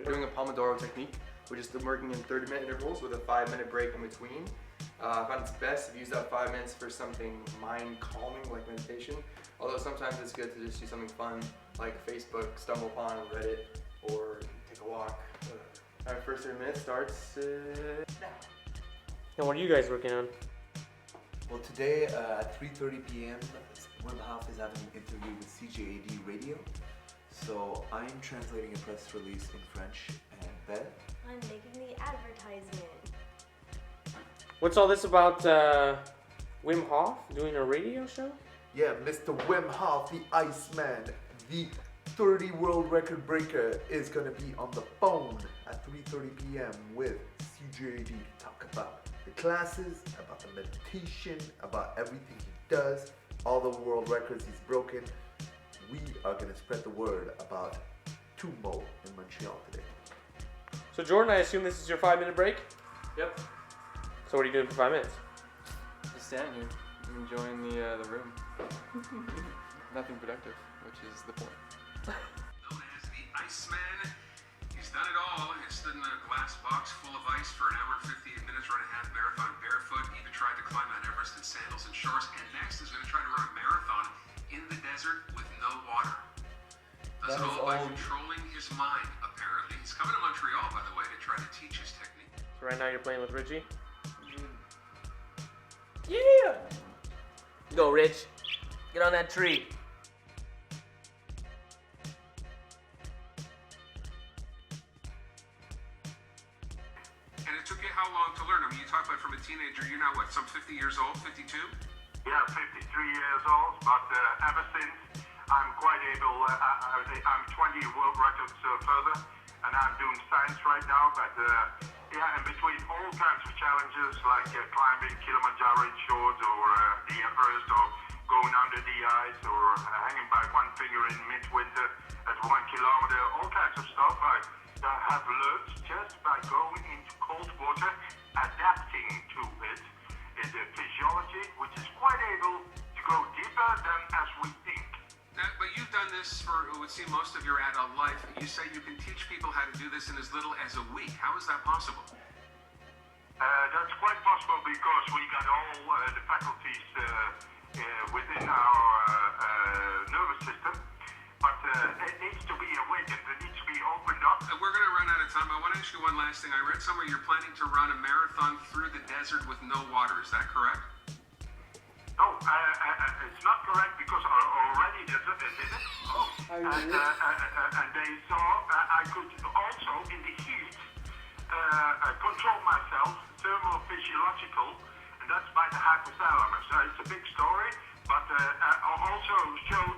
We're doing a Pomodoro technique, which is working in 30-minute intervals with a 5-minute break in between. I find it's best if you use that 5 minutes for something mind-calming like meditation. Although sometimes it's good to just do something fun like Facebook, stumble upon Reddit, or take a walk. Our first 30 minutes starts now. And what are you guys working on? Well, today at 3:30 p.m., Wim Hof is having an interview with CJAD Radio. So I'm translating a press release in French, and Beth? I'm making the advertisement. What's all this about Wim Hof doing a radio show? Yeah, Mr. Wim Hof, the Iceman, the 30 world record breaker, is gonna be on the phone at 3:30 p.m. with CJAD to talk about the classes, about the meditation, about everything he does, all the world records he's broken. We are gonna spread the word about Tumo in Montreal today. So Jordan, I assume this is your 5-minute break? Yep. So what are you doing for 5 minutes? Just standing here, enjoying the room. Nothing productive, which is the point. Known as the Iceman, he's done it all. He's stood in a glass box full of ice for an hour and 58 minutes, run a half marathon barefoot, even tried to climb Mount Everest in sandals and shorts, and next is going to try to run a marathon in the desert with no water. Does it all by controlling his mind, apparently. He's coming to Montreal, by the way, to try to teach his technique. So right now you're playing with Richie? Yeah! Go, Rich. Get on that tree. And it took you how long to learn? I mean, you talk about from a teenager, you're now what, some 50 years old, 52? Yeah, 53 years old, but ever since I'm quite able, I'm 20 world records further, and I'm doing science right now, but yeah, in between all kinds of challenges like climbing Kilimanjaro in shorts or the Everest or going under the ice or hanging by one finger in midwinter at 1 kilometer, all kinds of stuff I have learned just by going into cold water, adapting to it. Is a physiology which is quite able to go deeper than as we think. Now, but you've done this for, it would seem, most of your adult life. You say you can teach people how to do this in as little as a week. How is that possible? That's quite possible because we got all the faculties within our nervous system, but it needs to be awakened, it needs to be opened up. We're going to run out of time. I want to ask you one last thing. I read somewhere you're planning to run a marathon through the desert with no water. Is that correct? No, it's not correct because already did it. Oh. And they saw I could also in the heat control myself, thermophysiological, and that's by the hypothalamus. It's a big story, but also showed